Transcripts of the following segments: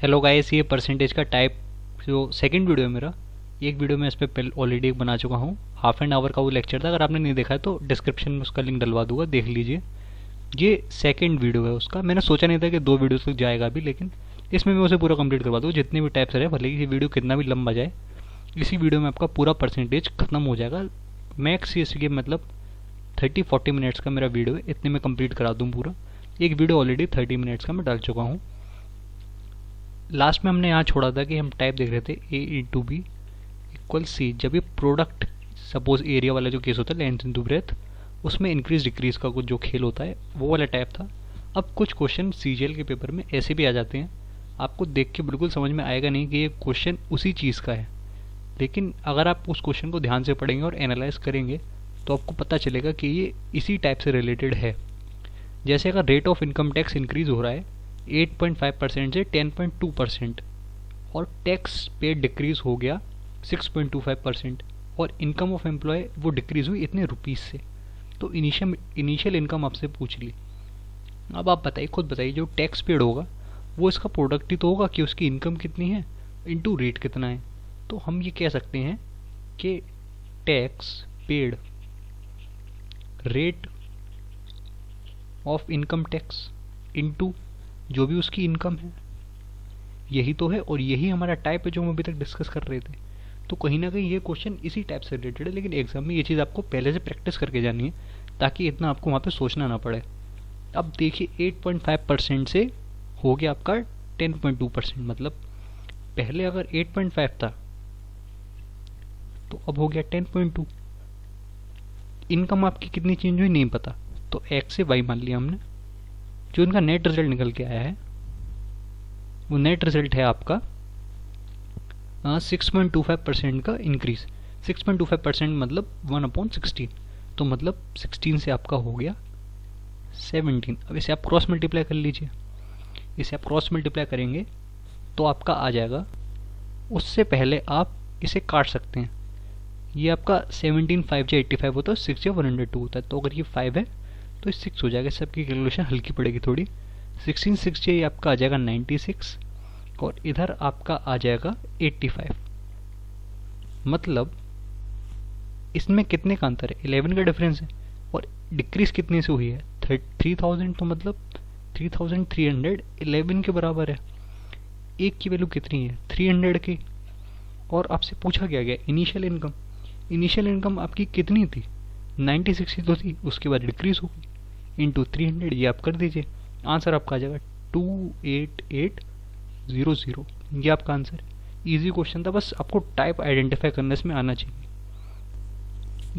Hello guys, ये percentage का type जो सेकंड वीडियो है मेरा। एक वीडियो में इस पर ऑलरेडी एक बना चुका हूँ। हाफ एन आवर का वो लेक्चर था। अगर आपने नहीं देखा है तो डिस्क्रिप्शन में उसका लिंक डलवा दूंगा, देख लीजिए। ये सेकंड वीडियो है उसका। मैंने सोचा नहीं था कि 2 वीडियो तक जाएगा अभी, लेकिन इसमें मैं उसे पूरा कंप्लीट करवा दूँ। जितने भी टाइप्स रहे, भले ये वीडियो कितना भी लंबा जाए, इसी वीडियो में आपका पूरा परसेंटेज खत्म हो जाएगा। मैक्स ये मतलब 30-40 मिनट्स का मेरा वीडियो है, इतने में कंप्लीट करा दूँ पूरा। एक वीडियो ऑलरेडी 30 मिनट्स का मैं डाल चुका हूँ। लास्ट में हमने यहाँ छोड़ा था कि हम टाइप देख रहे थे ए इंटू बी इक्वल सी। जब ये प्रोडक्ट, सपोज एरिया वाला जो केस होता है, लेंथ इंटू ब्रेथ, उसमें इंक्रीज डिक्रीज का कुछ जो खेल होता है वो वाला टाइप था। अब कुछ क्वेश्चन सीजीएल के पेपर में ऐसे भी आ जाते हैं, आपको देख के बिल्कुल समझ में आएगा नहीं कि ये क्वेश्चन उसी चीज़ का है, लेकिन अगर आप उस क्वेश्चन को ध्यान से पढ़ेंगे और एनालाइज करेंगे तो आपको पता चलेगा कि ये इसी टाइप से रिलेटेड है। जैसे अगर rate of income tax increase हो रहा है 8.5% से 10.2% और टैक्स पे डिक्रीज हो गया 6.25% और इनकम ऑफ एम्प्लॉय वो डिक्रीज हुई इतने रुपीस से, तो इनिशियल इनकम आपसे पूछ ली। अब आप बताइए, खुद बताइए, जो टैक्स पेड होगा वो इसका प्रोडक्ट ही तो होगा कि उसकी इनकम कितनी है इनटू रेट कितना है। तो हम ये कह सकते हैं कि tax paid rate of income tax into जो भी उसकी इनकम है, यही तो है। और यही हमारा टाइप है जो हम अभी तक डिस्कस कर रहे थे। तो कहीं ना कहीं ये क्वेश्चन इसी टाइप से रिलेटेड है, लेकिन एग्जाम में ये चीज़ आपको पहले से प्रैक्टिस करके जानी है ताकि इतना आपको वहाँ पे सोचना ना पड़े। अब देखिए 8.5% से हो गया आपका 10.2%, मतलब पहले अगर 8.5 था तो अब हो गया 10.2। इनकम आपकी कितनी चेंज हुई नहीं पता, तो एक्स से वाई मान लिया हमने। जो इनका नेट रिजल्ट निकल के आया है वो नेट रिजल्ट है आपका 6.25% का इंक्रीज। 6.25% मतलब 1/16, तो मतलब 16 से आपका हो गया 17। अब इसे आप क्रॉस मल्टीप्लाई कर लीजिए। इसे आप क्रॉस मल्टीप्लाई करेंगे तो आपका आ जाएगा। उससे पहले आप इसे काट सकते हैं। ये आपका 17 5 या 85 होता है, 6 या 102 होता है। तो अगर ये 5 है तो 6 हो जाएगा। सबकी कैलकुलेशन हल्की पड़ेगी थोड़ी। 16 6 ये आपका आ जाएगा 96 और इधर आपका आ जाएगा 85। मतलब इसमें कितने का अंतर है? 11 का डिफरेंस है। और डिक्रीज कितने से हुई है? 3000, तो मतलब 3300 11 के बराबर है। एक की वैल्यू कितनी है? 300 की। और आपसे पूछा गया इनिशियल इनकम। इनिशियल इनकम आपकी कितनी थी? 96 ही तो थी, उसके बाद डिक्रीज हो गई इंटू 300। ये आप कर दीजिए, आंसर आपका आ जाएगा 28800। ये आपका आंसर है। इजी क्वेश्चन था, बस आपको टाइप आइडेंटिफाई करने में आना चाहिए।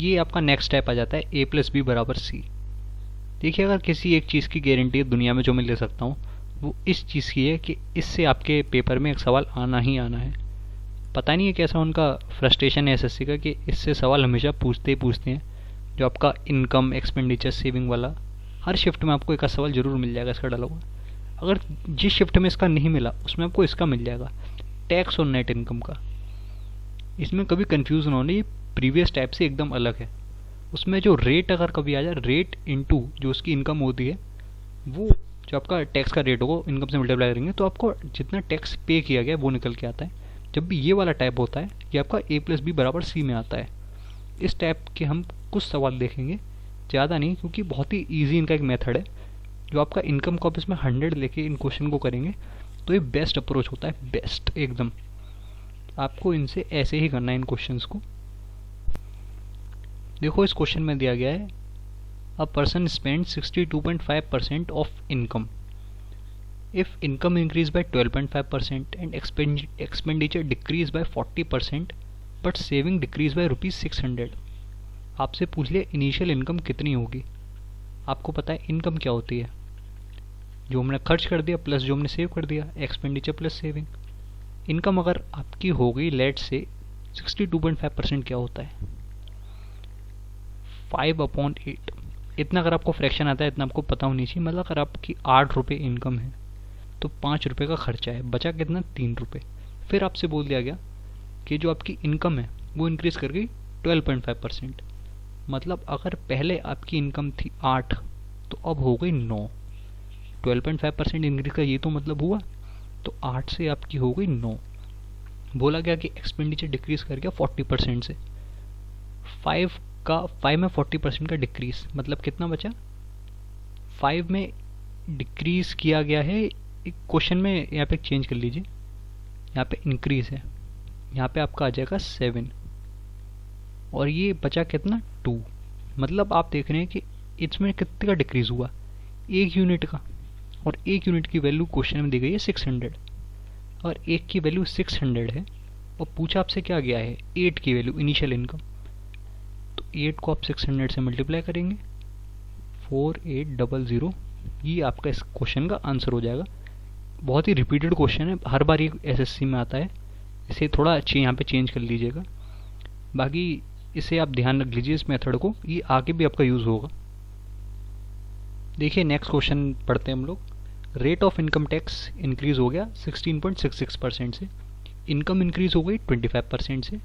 ये आपका नेक्स्ट टाइप आ जाता है A+B = C। देखिए, अगर किसी एक चीज़ की गारंटी है दुनिया में जो मैं ले सकता हूँ, वो इस चीज़ की है कि इससे आपके पेपर में एक सवाल आना ही आना है। पता नहीं है कैसा उनका फ्रस्ट्रेशन है एसएससी का कि इससे सवाल हमेशा पूछते ही पूछते हैं। जो आपका इनकम एक्सपेंडिचर सेविंग वाला, हर शिफ्ट में आपको एक सवाल जरूर मिल जाएगा इसका डाला हुआ। अगर जिस शिफ्ट में इसका नहीं मिला उसमें आपको इसका मिल जाएगा, टैक्स और नेट इनकम का। इसमें कभी कंफ्यूज ना होना, ये प्रीवियस टाइप से एकदम अलग है। उसमें जो रेट अगर कभी आ जाए, रेट इनटू जो उसकी इनकम होती है, वो जो आपका टैक्स का रेट होगा इनकम से मल्टीप्लाई करेंगे तो आपको जितना टैक्स पे किया गया वो निकल के आता है। जब भी ये वाला टाइप होता है, ये आपका A+B = C में आता है। इस टाइप के हम कुछ सवाल देखेंगे, ज़्यादा नहीं, क्योंकि बहुत ही ईजी इनका एक मेथड है। जो आपका इनकम को आप इसमें 100 लेके इन क्वेश्चन को करेंगे तो ये बेस्ट अप्रोच होता है, बेस्ट एकदम। आपको इनसे ऐसे ही करना है इन क्वेश्चंस को। देखो, इस क्वेश्चन में दिया गया है a person spend 62.5% of income if income increased by 12.5% and expenditure decreased by 40% but saving decreased by ₹600। आपसे पूछ लिया इनिशियल इनकम कितनी होगी। आपको पता है इनकम क्या होती है? जो हमने खर्च कर दिया प्लस जो हमने सेव कर दिया, एक्सपेंडिचर प्लस सेविंग। इनकम अगर आपकी हो गई लेट से 62.5%, क्या होता है? 5/8। इतना अगर आपको फ्रैक्शन आता है, इतना आपको पता होनी चाहिए। मतलब अगर आपकी 8 रुपये इनकम है तो 5 रुपये का खर्चा है, बचा कितना? 3 रुपये। फिर आपसे बोल दिया गया कि जो आपकी इनकम है वो इंक्रीज कर गई 12.5%। मतलब अगर पहले आपकी इनकम थी 8 तो अब हो गई 9। 12.5% इंक्रीज का ये तो मतलब हुआ तो 8 से आपकी हो गई 9। बोला गया कि एक्सपेंडिचर डिक्रीज कर गया 40% से। 5 में 40% का डिक्रीज मतलब कितना बचा? 5 में डिक्रीज किया गया है, क्वेश्चन में यहाँ पे चेंज कर लीजिए, यहाँ पे इंक्रीज है, यहाँ पे आपका आ जाएगा 7 और ये बचा कितना 2। मतलब आप देख रहे हैं कि इसमें कितने का डिक्रीज हुआ, 1 यूनिट का। और 1 यूनिट की वैल्यू क्वेश्चन में दी गई है 600 और 1 की वैल्यू 600 है और पूछा आपसे क्या गया है 8 की वैल्यू इनिशियल इनकम। तो 8 को आप 600 से मल्टीप्लाई करेंगे 4800, ये आपका इस क्वेश्चन का आंसर हो जाएगा। बहुत ही रिपीटेड क्वेश्चन है, हर बार ये एसएससी में आता है, इसे थोड़ा अच्छे यहाँ पे चेंज कर लीजिएगा। बाकी इसे आप ध्यान रख लीजिए इस मेथड को, ये आगे भी आपका यूज़ होगा। देखिए नेक्स्ट क्वेश्चन पढ़ते हैं हम लोग। Rate of income tax increase हो गया 16.66% से, इनकम इंक्रीज हो गई 25% से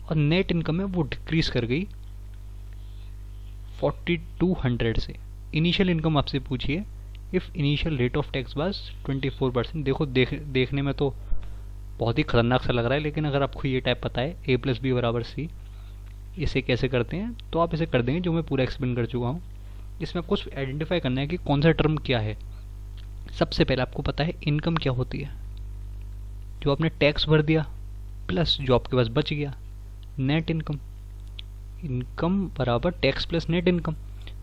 और नेट इनकम है वो डिक्रीज कर गई 4200 से। इनिशियल इनकम आपसे पूछिए if initial rate of tax was 24%। देखो देखने में तो बहुत ही खतरनाक सा लग रहा है, लेकिन अगर आपको ये टाइप पता है A+B=C, इसे कैसे करते हैं तो आप इसे कर देंगे, जो मैं पूरा एक्सप्लेन कर चुका हूँ। इसमें आपको आइडेंटिफाई करना है कि कौन सा टर्म क्या है। सबसे पहले आपको पता है इनकम क्या होती है, जो आपने टैक्स भर दिया प्लस जो आपके पास बच गया, नेट इनकम। इनकम बराबर टैक्स प्लस नेट इनकम।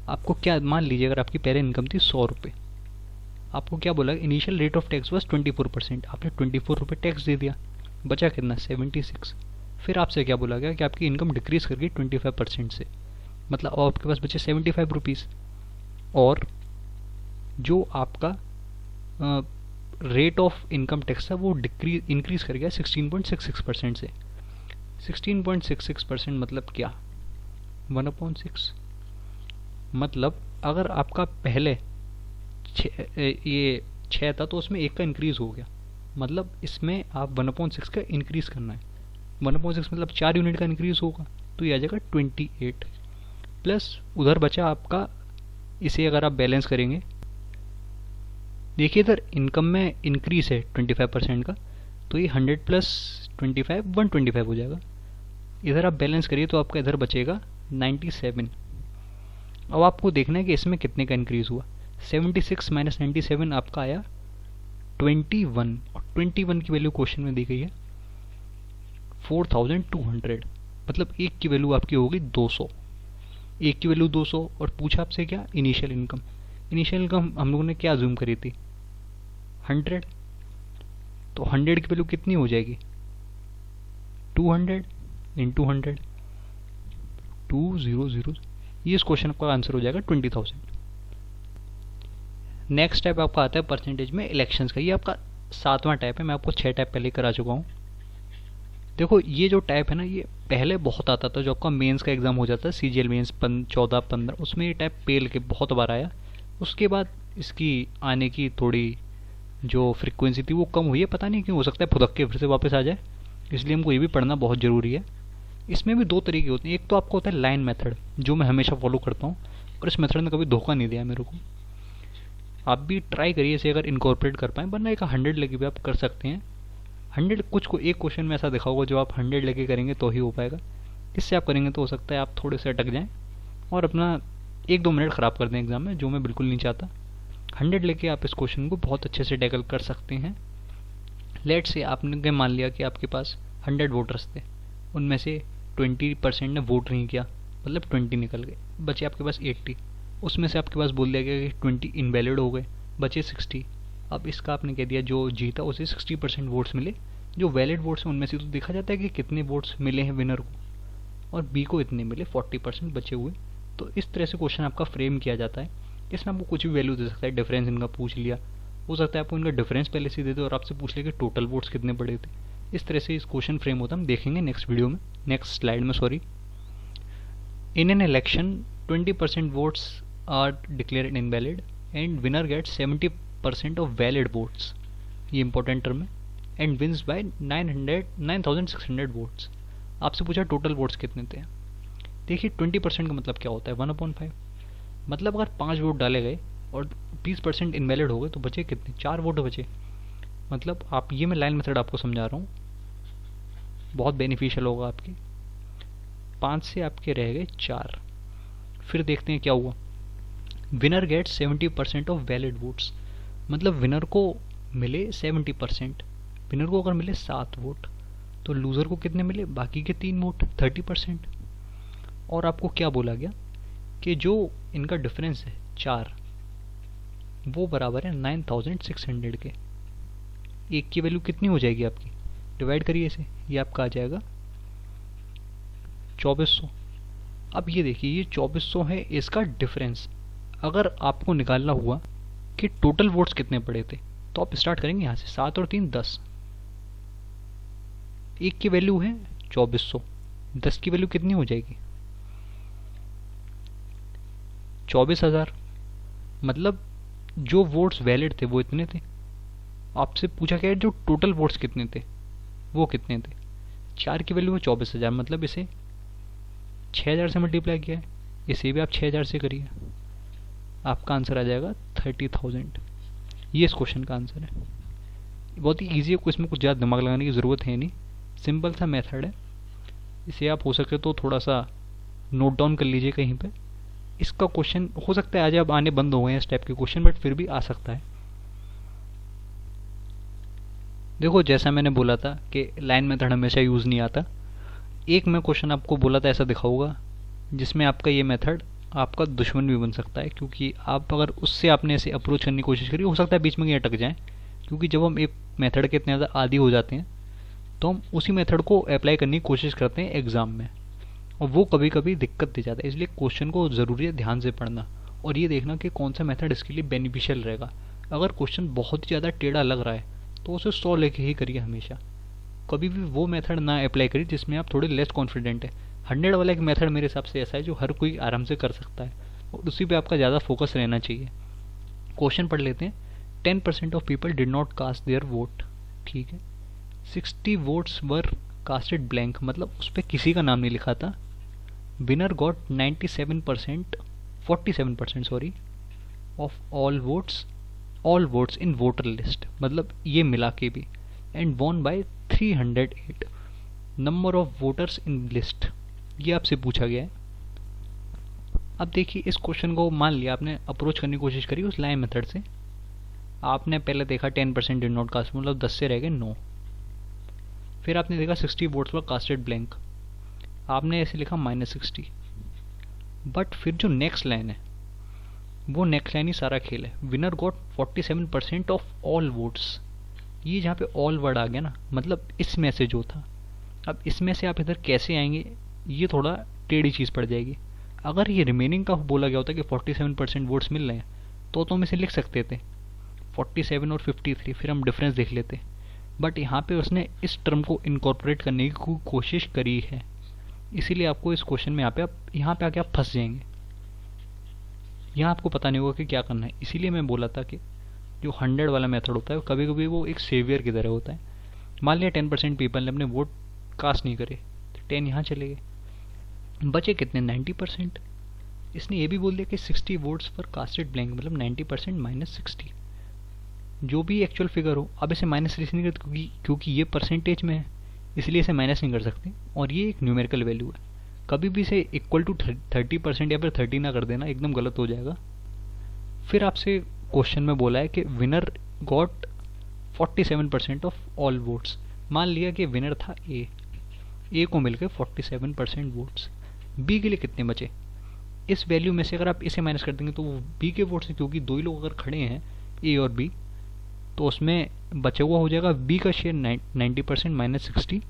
आपको क्या, मान लीजिए अगर आपकी पहले इनकम थी 100 रुपये, आपको क्या बोला initial rate of tax was 24%, आपने 24 रुपये टैक्स दे दिया, बचा कितना 76। फिर आपसे क्या बोला गया कि आपकी इनकम डिक्रीज कर गई 25% से, मतलब अब आपके पास बचे 75 रुपीज़। और जो आपका रेट ऑफ इनकम टैक्स था वो इंक्रीज कर गया 16.66% से। 16.66% मतलब क्या, 1/6। मतलब अगर आपका पहले ये 6 था तो उसमें 1 का इंक्रीज हो गया, मतलब इसमें आप 1/6 का इंक्रीज करना है। 1/6 मतलब 4 यूनिट का इंक्रीज होगा, तो ये आ जाएगा 28 प्लस उधर बचा आपका। इसे अगर आप बैलेंस करेंगे, देखिए इधर इनकम में इंक्रीज है 25% का, तो ये 100 प्लस 25 125 हो जाएगा। इधर आप बैलेंस करिए तो आपका इधर बचेगा 97। अब आपको देखना है कि इसमें कितने का इंक्रीज हुआ। 76 माइनस 97 आपका आया 21 और 21 की वैल्यू क्वेश्चन में दी गई है 4200, मतलब एक की वैल्यू आपकी होगी 200। एक की वैल्यू 200 और पूछा आपसे क्या इनिशियल इनकम। इनिशियल इनकम हम लोगों ने क्या अज्यूम करी थी 100, तो 100 की वैल्यू कितनी हो जाएगी 200 इंटू 100 200। ये इस क्वेश्चन का आंसर हो जाएगा 20,000। नेक्स्ट टाइप आपका आता है परसेंटेज में इलेक्शंस का। ये आपका 7वां टाइप है, मैं आपको 6 टाइप पहले करा चुका हूँ। देखो ये जो टाइप है ना, ये पहले बहुत आता था, जो आपका मेंस का एग्जाम हो जाता है CGL मेंस 14-15, उसमें ये टाइप पेल के बहुत बार आया। उसके बाद इसकी आने की थोड़ी जो फ्रिक्वेंसी थी वो कम हुई है, पता नहीं क्यों, हो सकता है फुदक के फिर से वापस आ जाए, इसलिए हमको ये भी पढ़ना बहुत ज़रूरी है। इसमें भी 2 तरीके होते हैं, एक तो आपका होता है लाइन मेथड, जो मैं हमेशा फॉलो करता हूँ और इस मेथड ने कभी धोखा नहीं दिया मेरे को। आप भी ट्राई करिए इसे अगर इनकॉर्पोरेट कर पाएँ, वरना एक 100 लेके भी आप कर सकते हैं। 100 कुछ को एक क्वेश्चन में ऐसा देखा होगा जो आप 100 लेके करेंगे तो ही हो पाएगा। इससे आप करेंगे तो हो सकता है आप थोड़े से अटक जाएं और अपना 1-2 मिनट ख़राब कर दें एग्जाम में, जो मैं बिल्कुल नहीं चाहता। 100 लेके आप इस क्वेश्चन को बहुत अच्छे से टैकल कर सकते हैं। लेट से आपने मान लिया कि आपके पास 100 वोटर्स थे, उनमें से 20% ने वोट नहीं किया, मतलब 20 निकल गए, बचे आपके पास 80। उसमें से आपके पास बोल दिया गया कि 20 इनवैलिड हो गए, बचे 60। अब इसका आपने कह दिया जो जीता उसे 60% वोट्स मिले, जो वैलिड वोट्स हैं उनमें से तो देखा जाता है कि कितने वोट्स मिले हैं विनर को, और बी को इतने मिले, 40% बचे हुए। तो इस तरह से क्वेश्चन आपका फ्रेम किया जाता है। इसमें आपको कुछ भी वैल्यू दे सकता है, डिफरेंस इनका पूछ लिया, हो सकता है आपको इनका डिफरेंस पहले से दे दे और आपसे पूछ ले कि टोटल वोट्स कितने पड़े थे। इस तरह से इस क्वेश्चन फ्रेम होता है, हम देखेंगे नेक्स्ट वीडियो में, नेक्स्ट स्लाइड में sorry. In an election 20% votes are declared invalid and winner gets 70% of valid votes, ये इंपॉर्टेंट टर्म है, एंड विन्स बाय 9600 वोट्स। आपसे पूछा टोटल वोट्स कितने थे। देखिए 20% का मतलब क्या होता है 1/5, मतलब अगर 5 वोट डाले गए और 20% इनवैलिड हो गए तो बचे कितने, 4 वोट बचे। मतलब आप ये मैं लाइन मेथड आपको समझा रहा हूँ, बहुत बेनिफिशियल होगा आपके। 5 से आपके रह गए 4। फिर देखते हैं क्या हुआ। Winner get 70% of valid votes, मतलब विनर को मिले 70%। विनर को अगर मिले 7 वोट तो लूज़र को कितने मिले, बाकी के 3 वोट, 30%। और आपको क्या बोला गया कि जो इनका डिफरेंस है 4, वो बराबर है 9600 के। एक की वैल्यू कितनी हो जाएगी आपकी, डिवाइड करिए इसे, ये आपका आ जाएगा 2400। अब ये देखिए ये 2400 है इसका डिफरेंस। अगर आपको निकालना हुआ कि टोटल वोट्स कितने पड़े थे तो आप स्टार्ट करेंगे यहाँ से, 7 और 3 10। एक की वैल्यू है 2400, 10 की वैल्यू कितनी हो जाएगी 24,000। मतलब जो वोट्स वैलिड थे वो इतने थे। आपसे पूछा गया जो टोटल वोट्स कितने थे वो कितने थे। 4 की वैल्यू है 24,000, मतलब इसे 6,000 से मल्टीप्लाई किया है, इसे भी आप 6,000 से करिए, आपका आंसर आ जाएगा 30,000। ये इस क्वेश्चन का आंसर है। बहुत ही ईजी है, इसमें कुछ ज़्यादा दिमाग लगाने की ज़रूरत है नहीं, सिंपल सा मेथड है। इसे आप हो सके तो थोड़ा सा नोट डाउन कर लीजिए कहीं पे। इसका क्वेश्चन हो सकता है आज अब आने बंद हो गए हैं इस टाइप के क्वेश्चन, बट फिर भी आ सकता है। देखो जैसा मैंने बोला था कि लाइन मेथड हमेशा यूज़ नहीं आता। एक मैं क्वेश्चन आपको बोला था ऐसा दिखाऊंगा जिसमें आपका ये मेथड आपका दुश्मन भी बन सकता है, क्योंकि आप अगर उससे आपने ऐसे अप्रोच करने की कोशिश करी, हो सकता है बीच में ये अटक जाए। क्योंकि जब हम एक मेथड के इतने ज़्यादा आदी हो जाते हैं तो हम उसी मेथड को अप्लाई करने की कोशिश करते हैं एग्ज़ाम में, और वो कभी कभी दिक्कत दे जाता है। इसलिए क्वेश्चन को ज़रूरी है ध्यान से पढ़ना और ये देखना कि कौन सा मेथड इसके लिए बेनिफिशियल रहेगा। अगर क्वेश्चन बहुत ही ज़्यादा टेढ़ा लग रहा है तो उसे 100 लेके ही करिए हमेशा। कभी भी वो मेथड ना अप्लाई करिए जिसमें आप थोड़े लेस कॉन्फिडेंट है। 100 वाला एक मेथड मेरे हिसाब से ऐसा है जो हर कोई आराम से कर सकता है और उसी पे आपका ज़्यादा फोकस रहना चाहिए। क्वेश्चन पढ़ लेते हैं। 10% of people did not cast their vote, ठीक है। 60 वोट्स वर कास्टेड ब्लैंक, मतलब उस पर किसी का नाम नहीं लिखा था। Winner got 47% sorry of all votes in voter list, मतलब ये मिला के भी, and won by 308 number of voters in list. ये आपसे पूछा गया है। अब देखिए इस क्वेश्चन को मान लिया आपने अप्रोच करने की कोशिश करी उस लाइन मेथड से। आपने पहले देखा 10% डिड नॉट कास्ट, मतलब 10 से रह गए 9। फिर आपने देखा 60 वोट्स वर कास्टेड ब्लैंक, आपने ऐसे लिखा -60। बट फिर जो नेक्स्ट लाइन है वो नेक्स्ट लाइन ही सारा खेल है। Winner got 47% of all votes, ये जहाँ पे ऑल वर्ड आ गया ना, मतलब इसमें से जो था। अब इसमें से आप इधर कैसे आएंगे ये थोड़ा टेढ़ी चीज़ पड़ जाएगी। अगर ये रिमेनिंग का बोला गया होता कि 47% वोट्स मिल रहे हैं तो हम इसे लिख सकते थे 47 और 53, फिर हम डिफरेंस देख लेते। बट यहाँ पे उसने इस टर्म को इनकॉर्पोरेट करने की कोशिश करी है, इसीलिए आपको इस क्वेश्चन में यहाँ पे आके आप फंस जाएंगे। यहाँ आपको पता नहीं होगा कि क्या करना है। इसीलिए मैं बोला था कि जो 100 वाला मेथड होता है कभी कभी वो एक सेवियर की तरह होता है। मान लिया 10% पीपल ने अपने वोट कास्ट नहीं करे, 10 यहाँ चले गए, बचे कितने 90%। इसने ये भी बोल दिया कि 60 वोट्स पर कास्टेड ब्लैंक, मतलब 90% -60, जो भी एक्चुअल फिगर हो। अब इसे माइनस नहीं करते क्योंकि ये परसेंटेज में है, इसलिए इसे माइनस नहीं कर सकते, और ये एक न्यूमेरिकल वैल्यू है। कभी भी इसे इक्वल टू 30% या फिर 30 ना कर देना, एकदम गलत हो जाएगा। फिर आपसे क्वेश्चन में बोला है कि winner got 47% of all votes. मान लिया कि विनर था ए को मिलकर 47% वोट्स। बी के लिए कितने बचे, इस वैल्यू में से अगर आप इसे माइनस कर देंगे तो वो बी के वोट्स हैं, क्योंकि दो ही लोग अगर खड़े हैं ए और बी, तो उसमें बचा हुआ हो जाएगा बी का शेयर 90% -60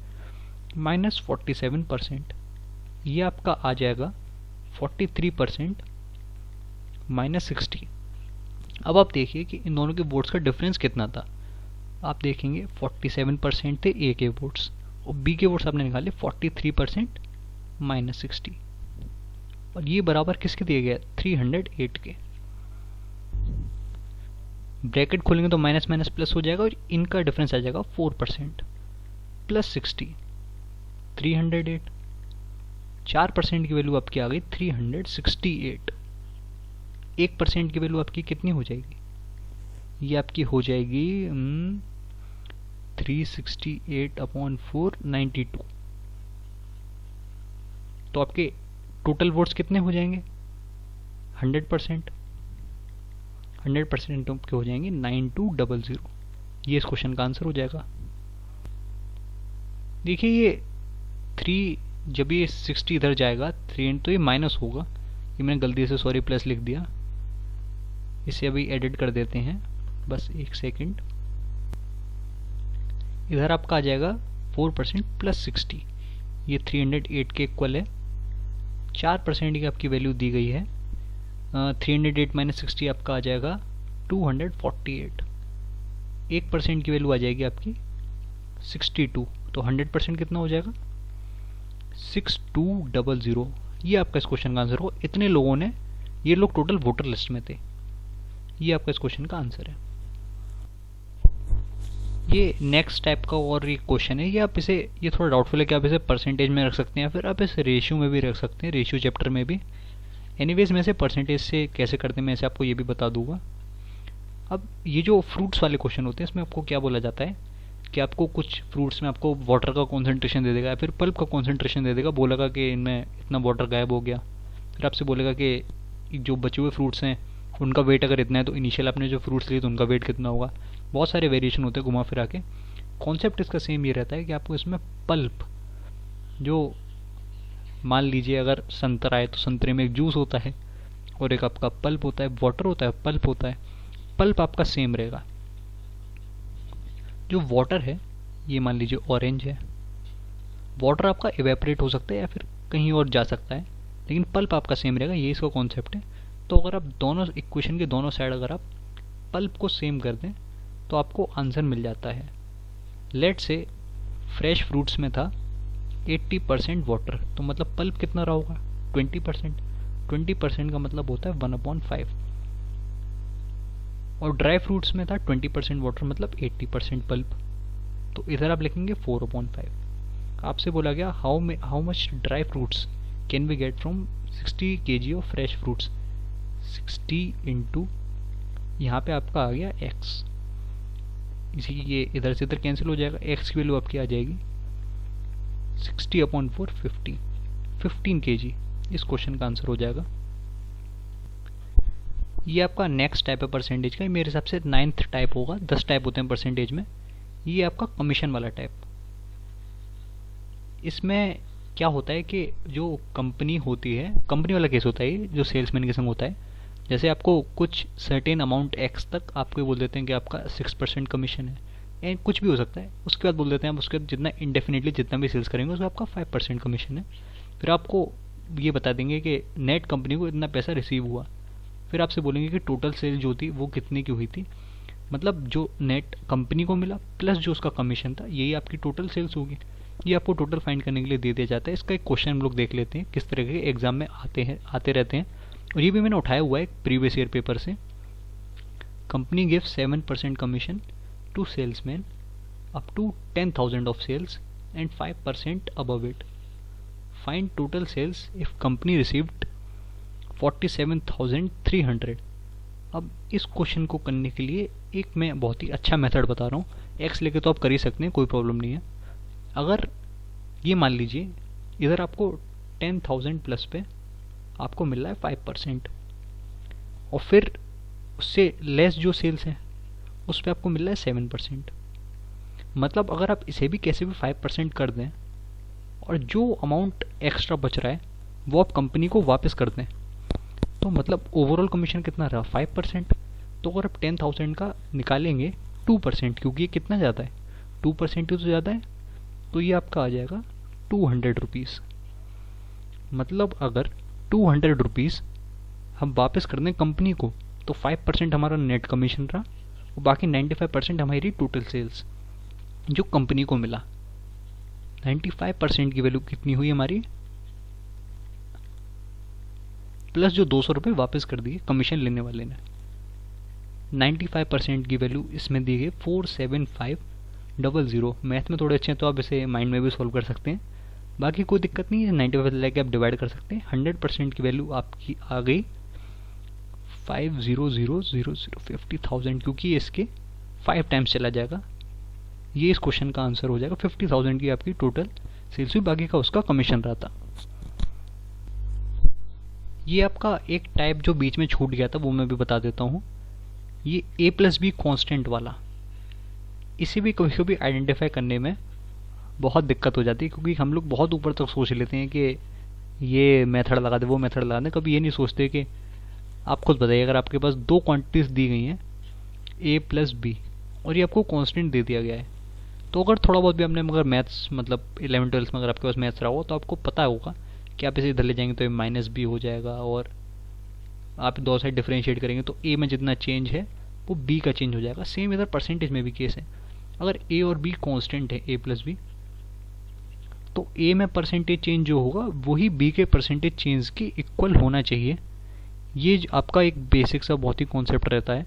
-47%, ये आपका आ जाएगा 43% -60। अब आप देखिए कि इन दोनों के वोट्स का डिफरेंस कितना था। आप देखेंगे 47% थे ए के वोट्स और बी के वोट्स आपने निकाले 43% -60, और ये बराबर किसके दिए गए 308 के। ब्रैकेट खोलेंगे तो माइनस माइनस प्लस हो जाएगा और इनका डिफरेंस आ जाएगा 4% +60 308। 4% की वैल्यू आपकी आ गई 368। 1% की वैल्यू आपकी कितनी हो जाएगी, ये आपकी हो जाएगी 368/492। तो आपके टोटल वोट्स कितने हो जाएंगे? 100%। 100% आपके हो जाएंगे 9200। ये इस क्वेश्चन का आंसर हो जाएगा। देखिए ये 3, जब ये 60 इधर जाएगा 3 तो ये माइनस होगा। ये मैंने गलती से सॉरी प्लस लिख दिया, इसे अभी एडिट कर देते हैं, बस एक सेकंड। इधर आपका आ जाएगा 4% प्लस 60, ये 308 के इक्वल है। 4% की आपकी वैल्यू दी गई है। 308 माइनस 60 आपका आ जाएगा 248। 1% की वैल्यू आ जाएगी आपकी 62। तो 100% कितना हो जाएगा? 6200। ये आपका इस क्वेश्चन का आंसर हो। इतने लोगों ने, ये लोग टोटल वोटर लिस्ट में थे। ये आपका इस क्वेश्चन का आंसर है। ये नेक्स्ट टाइप का और एक क्वेश्चन है, ये आप इसे, ये थोड़ा डाउटफुल है कि आप इसे परसेंटेज में रख सकते हैं, फिर आप इसे रेशियो में भी रख सकते हैं, रेशियो चैप्टर में भी। एनीवेज मैं इसे परसेंटेज से कैसे करते हैं मैं इसे आपको ये भी बता दूंगा। अब ये जो फ्रूट्स वाले क्वेश्चन होते हैं इसमें आपको क्या बोला जाता है कि आपको कुछ फ्रूट्स में आपको वाटर का कॉन्सेंट्रेशन दे देगा या फिर पल्प का कॉन्सेंट्रेशन दे देगा। बोलेगा कि इनमें इतना वाटर गायब हो गया, फिर आपसे बोलेगा कि जो बचे हुए फ्रूट्स हैं उनका वेट अगर इतना है तो इनिशियल आपने जो फ्रूट्स लिए तो उनका वेट कितना होगा। बहुत सारे वेरिएशन होते हैं घुमा फिरा के। कॉन्सेप्ट इसका सेम ये रहता है कि आपको इसमें पल्प, जो मान लीजिए अगर संतरा है तो संतरे में एक जूस होता है और एक आपका पल्प होता है, वाटर होता है, पल्प होता है। पल्प आपका सेम रहेगा। जो वाटर है ये मान लीजिए ऑरेंज है, वाटर आपका इवेपोरेट हो सकता है या फिर कहीं और जा सकता है, लेकिन पल्प आपका सेम रहेगा। ये इसका कॉन्सेप्ट है। तो अगर आप दोनों इक्वेशन के दोनों साइड अगर आप पल्प को सेम कर दें तो आपको आंसर मिल जाता है। लेट से फ्रेश फ्रूट्स में था 80% वाटर, तो मतलब पल्प कितना रहा होगा? 20%। 20% का मतलब होता है 1/5। और ड्राई फ्रूट्स में था 20% वाटर, मतलब 80% पल्प, तो इधर आप लिखेंगे 4/5। आपसे बोला गया how much dry fruits can we get from 60 kg of fresh fruits. 60 into यहाँ पे आपका आ गया x, इसी ये इधर से इधर कैंसिल हो जाएगा, x की वैल्यू आपकी आ जाएगी 60/4 50, 15 kg। इस क्वेश्चन का आंसर हो जाएगा। ये आपका नेक्स्ट टाइप है परसेंटेज का, मेरे हिसाब से 9th टाइप होगा। 10 टाइप होते हैं परसेंटेज में। ये आपका कमीशन वाला टाइप। इसमें क्या होता है कि जो कंपनी होती है, कंपनी वाला केस होता है ये, जो सेल्समैन के संग होता है। जैसे आपको कुछ सर्टेन अमाउंट एक्स तक आपको बोल देते हैं कि आपका 6% कमीशन है, एंड कुछ भी हो सकता है। उसके बाद बोल देते हैं आप उसके बाद जितना इंडेफिनेटली जितना भी सेल्स करेंगे उसका आपका 5% कमीशन है। फिर आपको ये बता देंगे कि नेट कंपनी को इतना पैसा रिसीव हुआ। फिर आपसे बोलेंगे कि टोटल सेल जो थी वो कितने की हुई थी, मतलब जो नेट कंपनी को मिला प्लस जो उसका कमीशन था, यही आपकी टोटल सेल्स होगी। ये आपको टोटल फाइंड करने के लिए दे दिया जाता है। इसका एक क्वेश्चन हम लोग देख लेते हैं किस तरह के एग्जाम में आते रहते हैं। और ये भी मैंने उठाया हुआ है प्रीवियस ईयर पेपर से। Company give 7% commission to salesman up to 10,000 of sales and 5% above it. Find total sales if company received 47,300। अब इस क्वेश्चन को करने के लिए एक मैं बहुत ही अच्छा मेथड बता रहा हूँ। एक्स लेके तो आप कर ही सकते हैं, कोई प्रॉब्लम नहीं है। अगर ये मान लीजिए इधर आपको 10,000 प्लस पे आपको मिल रहा है 5%, और फिर उससे लेस जो सेल्स है उस पर आपको मिल रहा है 7%। मतलब अगर आप इसे भी कैसे भी 5% कर दें और जो अमाउंट एक्स्ट्रा बच रहा है वो आप कंपनी को वापस कर दें, तो मतलब ओवरऑल कमीशन कितना रहा? 5%। तो अगर आप 10,000 का निकालेंगे 2%, क्योंकि ये कितना ज़्यादा है, 2% ही तो ज़्यादा है, तो ये आपका आ जाएगा 200 रुपीज़। मतलब अगर 200 रुपीज़ हम वापस कर दें कंपनी को तो 5% हमारा नेट कमीशन रहा और बाकी 95% हमारी टोटल सेल्स जो कंपनी को मिला। 95% की वैल्यू कितनी हुई हमारी, प्लस जो 200 रुपये वापस कर दिए कमीशन लेने वाले ने। 95% की वैल्यू इसमें दी गई 47500। मैथ में थोड़े अच्छे हैं तो आप इसे माइंड में भी सॉल्व कर सकते हैं, बाकी कोई दिक्कत नहीं है। 95 लेके आप डिवाइड कर सकते हैं। 100% की वैल्यू आपकी आ गई 500,000, 50,000, क्योंकि इसके 5 टाइम्स चला जाएगा। ये इस क्वेश्चन का आंसर हो जाएगा। 50,000 की आपकी टोटल सेल्स हुई, बाकी का उसका कमीशन रहता। ये आपका एक टाइप जो बीच में छूट गया था वो मैं भी बता देता हूँ। ये A+B कांस्टेंट वाला, इसे भी कभी कभी आइडेंटिफाई करने में बहुत दिक्कत हो जाती है, क्योंकि हम लोग बहुत ऊपर तक सोच लेते हैं कि ये मेथड लगा दे वो मेथड लगा दे, कभी ये नहीं सोचते कि आप खुद बताइए अगर आपके पास दो क्वांटिटीज दी गई हैं A+B और ये आपको कांस्टेंट दे दिया गया है, तो अगर थोड़ा बहुत भी आपने मगर मैथ्स मतलब 11-12 में अगर आपके पास मैथ्स रहा हो तो आपको पता होगा कि आप इसे इधर ले जाएंगे तो ये -B हो जाएगा, और आप दो साइड डिफरेंशिएट करेंगे तो A में जितना चेंज है वो B का चेंज हो जाएगा। सेम इधर परसेंटेज में भी केस है, अगर A और B कांस्टेंट है A+B, तो A में परसेंटेज चेंज जो होगा वही B के परसेंटेज चेंज के इक्वल होना चाहिए। ये आपका एक बेसिक सा बहुत ही कॉन्सेप्ट रहता है।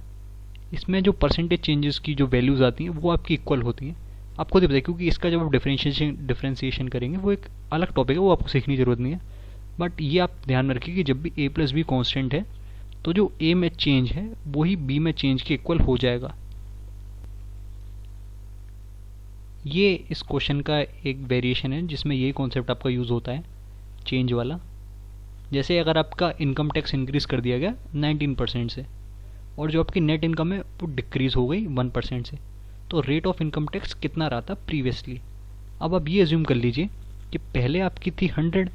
इसमें जो परसेंटेज चेंजेस की जो वैल्यूज आती हैं वो आपकी इक्वल होती हैं। आपको तो पता है, क्योंकि इसका जब आप डिफरेंशिएशन करेंगे वो एक अलग टॉपिक है, वो आपको सीखने की जरूरत नहीं है। बट ये आप ध्यान में रखिए कि जब भी A+B कांस्टेंट है तो जो A में चेंज है वही B में चेंज के इक्वल हो जाएगा। ये इस क्वेश्चन का एक वेरिएशन है जिसमें ये कॉन्सेप्ट आपका यूज़ होता है, चेंज वाला। जैसे अगर आपका इनकम टैक्स इंक्रीज कर दिया गया 19% से, और जो आपकी नेट इनकम है वो डिक्रीज हो गई 1% से, तो रेट ऑफ इनकम टैक्स कितना रहा था प्रीवियसली। अब आप ये एज्यूम कर लीजिए कि पहले आपकी थी 100,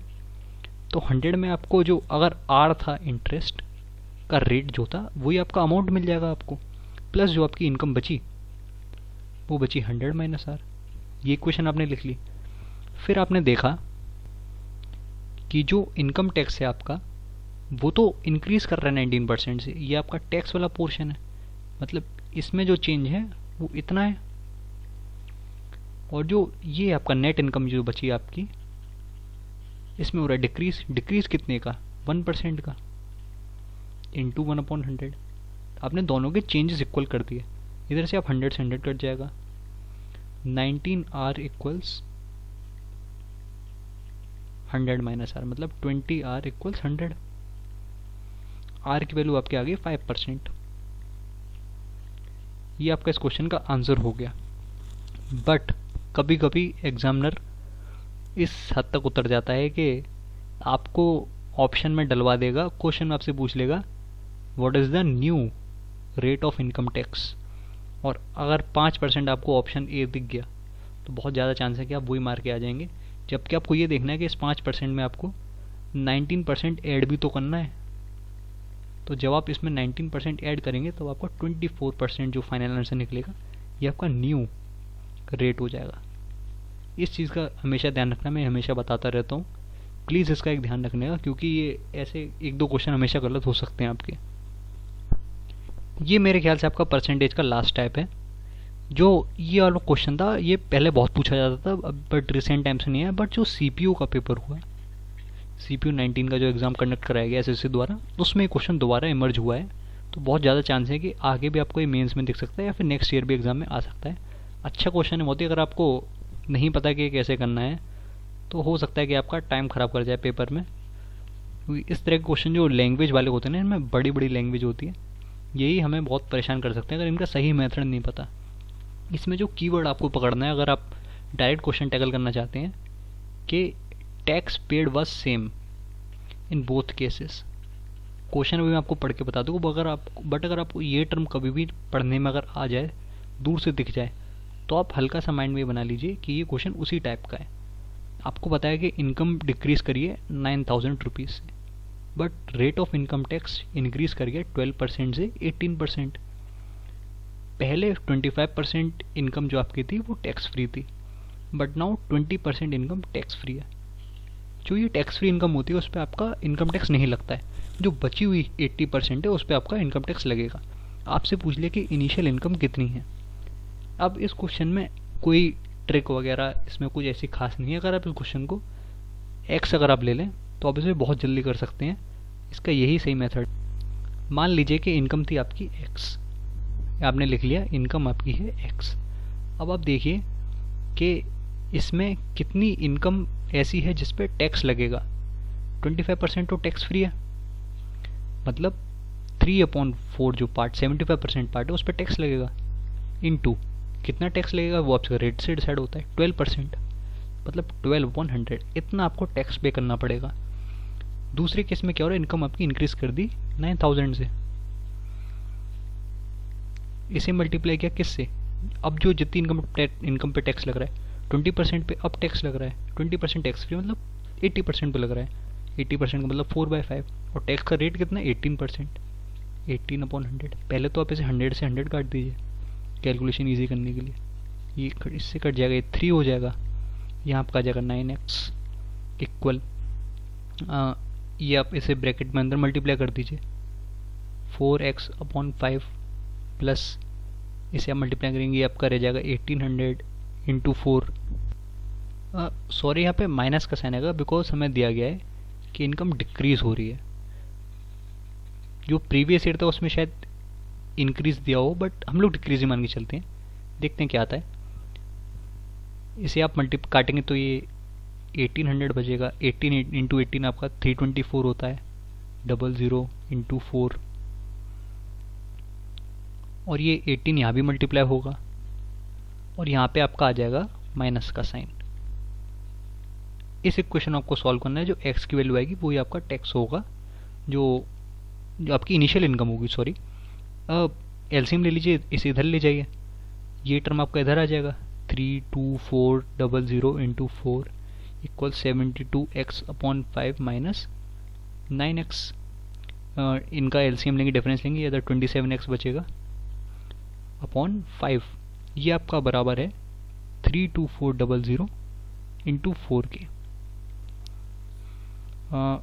तो 100 में आपको जो अगर R था इंटरेस्ट का रेट जो था वही आपका अमाउंट मिल जाएगा आपको, प्लस जो आपकी इनकम बची वो बची 100 - R। ये इक्वेशन आपने लिख ली। फिर आपने देखा कि जो इनकम टैक्स है आपका वो तो इंक्रीज कर रहा है 19% से, ये आपका टैक्स वाला पोर्शन है, मतलब इसमें जो चेंज है वो इतना है, और जो ये आपका नेट इनकम जो बची आपकी इसमें हो रहा है डिक्रीज। डिक्रीज कितने का? 1% का, इंटू 1/100। आपने दोनों के चेंजेस इक्वल कर दिए। इधर से आप 100 से 100 कट जाएगा, 19R इक्वल्स 100 - R, मतलब 20R इक्वल्स 100। R की वैल्यू आपके आ गई 5%। ये आपका इस क्वेश्चन का आंसर हो गया। बट कभी कभी एग्जामिनर इस हद तक उतर जाता है कि आपको ऑप्शन में डलवा देगा, क्वेश्चन में आपसे पूछ लेगा what is the new rate of income tax, और अगर 5% आपको ऑप्शन ए दिख गया तो बहुत ज़्यादा चांस है कि आप वही मार के आ जाएंगे, जबकि आपको ये देखना है कि इस 5% में आपको 19% ऐड भी तो करना है। तो जब आप इसमें 19% ऐड करेंगे तो आपका 24% जो फाइनल आंसर निकलेगा ये आपका न्यू रेट हो जाएगा। इस चीज़ का हमेशा ध्यान रखना, मैं हमेशा बताता रहता हूँ, प्लीज़ इसका एक ध्यान रखने का, क्योंकि ये ऐसे 1-2 क्वेश्चन हमेशा गलत हो सकते हैं आपके। ये मेरे ख्याल से आपका परसेंटेज का लास्ट टाइप है। जो ये वाला क्वेश्चन था ये पहले बहुत पूछा जाता था, बट रिसेंट टाइम से नहीं है। बट जो CPU का पेपर हुआ, CPU 19 का जो एग्ज़ाम कंडक्ट कराया गया SSC द्वारा, उसमें क्वेश्चन दोबारा इमर्ज हुआ है, तो बहुत ज़्यादा चांस है कि आगे भी आपको ये मेंस में दिख सकता है या फिर नेक्स्ट ईयर भी एग्ज़ाम में आ सकता है। अच्छा क्वेश्चन है मोती, अगर आपको नहीं पता कि कैसे करना है तो हो सकता है कि आपका टाइम ख़राब कर जाए पेपर में, क्योंकि इस तरह के क्वेश्चन जो लैंग्वेज वाले होते हैं ना, इनमें बड़ी बड़ी लैंग्वेज होती है, यही हमें बहुत परेशान कर सकते हैं अगर इनका सही मेथड नहीं पता। इसमें जो कीवर्ड आपको पकड़ना है, अगर आप डायरेक्ट क्वेश्चन टैकल करना चाहते हैं कि tax paid was same in both cases, question भी मैं आपको पढ़ के बता दूँ, अगर आपको ये टर्म कभी भी पढ़ने में अगर आ जाए, दूर से दिख जाए, तो आप हल्का सा माइंड में बना लीजिए कि ये क्वेश्चन उसी टाइप का है। आपको बताया कि इनकम डिक्रीज करिए 9,000 रुपीज़ से, but rate of income tax increase करिए 12% से 18%। पहले 25% इनकम जो आपकी थी वो टैक्स फ्री थी, but now 20% income tax free है। जो ये टैक्स फ्री इनकम होती है उस पर आपका इनकम टैक्स नहीं लगता है, जो बची हुई 80% है उस पर आपका इनकम टैक्स लगेगा। आपसे पूछ लिया कि इनिशियल इनकम कितनी है। अब इस क्वेश्चन में कोई ट्रिक वगैरह इसमें कुछ ऐसी खास नहीं है। अगर आप इस क्वेश्चन को एक्स अगर आप ले लें तो आप इसे बहुत जल्दी कर सकते हैं, इसका यही सही मेथड। मान लीजिए कि इनकम थी आपकी एक्स, आपने लिख लिया इनकम आपकी है एक्स। अब आप देखिए कि इसमें कितनी इनकम ऐसी है जिस पे टैक्स लगेगा। 25% तो टैक्स फ्री है, मतलब 3/4 जो पार्ट 75% पार्ट है उस पर टैक्स लगेगा, इनटू कितना टैक्स लगेगा वो आपका रेट से डिसाइड होता है, 12%, मतलब 12,100 इतना आपको टैक्स पे करना पड़ेगा। दूसरे केस में क्या हो रहा है, इनकम आपकी इंक्रीज कर दी 9,000 से, इसे मल्टीप्लाई किया किससे, अब जो जितनी इनकम पे टैक्स लग रहा है 20% पे अब टैक्स लग रहा है 20% टैक्स फ्री, मतलब 80% पे लग रहा है, 80% का मतलब 4/5, और टैक्स का रेट कितना है 18%, 18/100। पहले तो आप इसे 100 से 100 काट दीजिए कैलकुलेशन ईजी करने के लिए, ये इससे कट जाएगा, ये 3 हो जाएगा, यहाँ आपका आ जाएगा 9x इक्वल, ये आप इसे ब्रैकेट में अंदर मल्टीप्लाई कर दीजिए 4x/5 प्लस इसे आप मल्टीप्लाई करेंगे, ये आपका रह जाएगा 1800 इंटू 4। सॉरी यहाँ पे माइनस का साइन आएगा बिकॉज हमें दिया गया है कि इनकम डिक्रीज हो रही है, जो प्रीवियस ईयर था उसमें शायद इंक्रीज दिया हो, बट हम लोग डिक्रीज ही मान के चलते हैं, देखते हैं क्या आता है। इसे आप काटेंगे तो ये 1800 बचेगा, 18 इंटू 18 आपका 324 होता है, 00 इंटू 4, और ये 18 यहाँ भी मल्टीप्लाई होगा, और यहाँ पे आपका आ जाएगा माइनस का साइन। इस इक्वेशन आपको सॉल्व करना है, जो x की वैल्यू आएगी वही आपका टैक्स होगा, जो आपकी इनिशियल इनकम होगी, सॉरी। अब एलसीएम ले लीजिए, इसे इधर ले जाइए, ये टर्म आपका इधर आ जाएगा, 32400 into 4 equal 72x/5 minus 9x। इनका एलसीएम लेंगे, डिफरेंस लेंगे, इधर 27x बचेगा अपॉन 5, ये आपका बराबर है 32400 इंटू 4 के।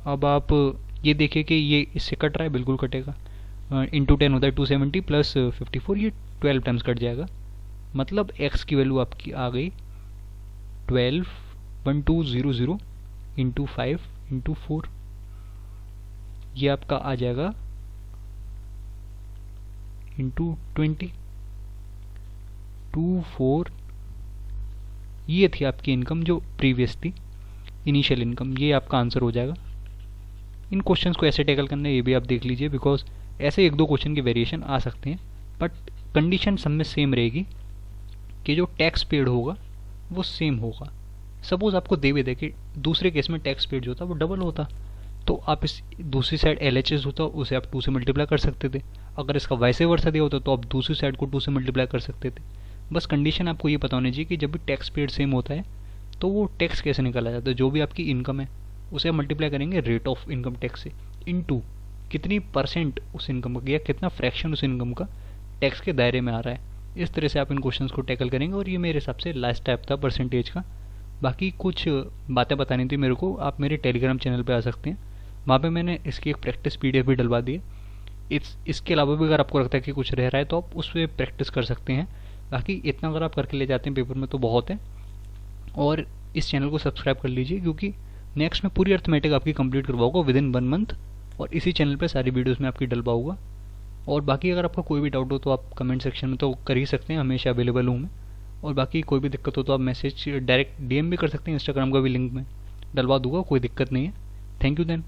अब आप ये देखिए कि ये इससे कट रहा है, बिल्कुल कटेगा, इंटू 10 होता है 270 प्लस 54, ये 12 टाइम्स कट जाएगा, मतलब x की वैल्यू आपकी आ गई 12,1200 इंटू 5 इंटू 4, ये आपका आ जाएगा इंटू 20, 24, ये थी आपकी इनकम जो प्रीवियस थी, इनिशियल इनकम, ये आपका आंसर हो जाएगा। इन क्वेश्चंस को ऐसे टैकल करना है ये भी आप देख लीजिए, बिकॉज ऐसे एक दो क्वेश्चन के वेरिएशन आ सकते हैं, बट कंडीशन सब में सेम रहेगी कि जो टैक्स पेड होगा वो सेम होगा। सपोज आपको दे भी दे कि दूसरे केस में टैक्स पेड जो था वो डबल होता, तो आप इस दूसरी साइड LHS होता उसे आप 2 से मल्टीप्लाई कर सकते थे, अगर इसका वैसे वर्सा दिया होता तो आप दूसरी साइड को 2 से मल्टीप्लाई कर सकते थे। बस कंडीशन आपको ये पता होनी चाहिए कि जब भी टैक्स पेड सेम होता है तो वो टैक्स कैसे निकाला जाता है, जो भी आपकी इनकम है उसे आप मल्टीप्लाई करेंगे रेट ऑफ इनकम टैक्स से, इनटू कितनी परसेंट उस इनकम का या कितना फ्रैक्शन उस इनकम का टैक्स के दायरे में आ रहा है। इस तरह से आप इन क्वेश्चंस को टैकल करेंगे, और ये मेरे हिसाब से लास्ट टाइप था परसेंटेज का। बाकी कुछ बातें बतानी थी मेरे को, आप मेरे टेलीग्राम चैनल पे आ सकते हैं, वहाँ पे मैंने इसकी एक प्रैक्टिस PDF भी डलवा दी है। इसके अलावा भी अगर आपको लगता है कि कुछ रह रहा है तो आप उस पर प्रैक्टिस कर सकते हैं। बाकी इतना अगर आप करके ले जाते हैं पेपर में तो बहुत है, और इस चैनल को सब्सक्राइब कर लीजिए, क्योंकि नेक्स्ट में पूरी अर्थमेटिक आपकी कंप्लीट करवाऊंगा विदिन 1 मंथ, और इसी चैनल पे सारी वीडियोस में आपकी डलवाऊंगा। और बाकी अगर आपका कोई भी डाउट हो तो आप कमेंट सेक्शन में तो कर ही सकते हैं, हमेशा अवेलेबल हूँ मैं। और बाकी कोई भी दिक्कत हो तो आप मैसेज डायरेक्ट DM भी कर सकते हैं, इंस्टाग्राम का भी लिंक में डलवा दूंगा, कोई दिक्कत नहीं है। Thank you then.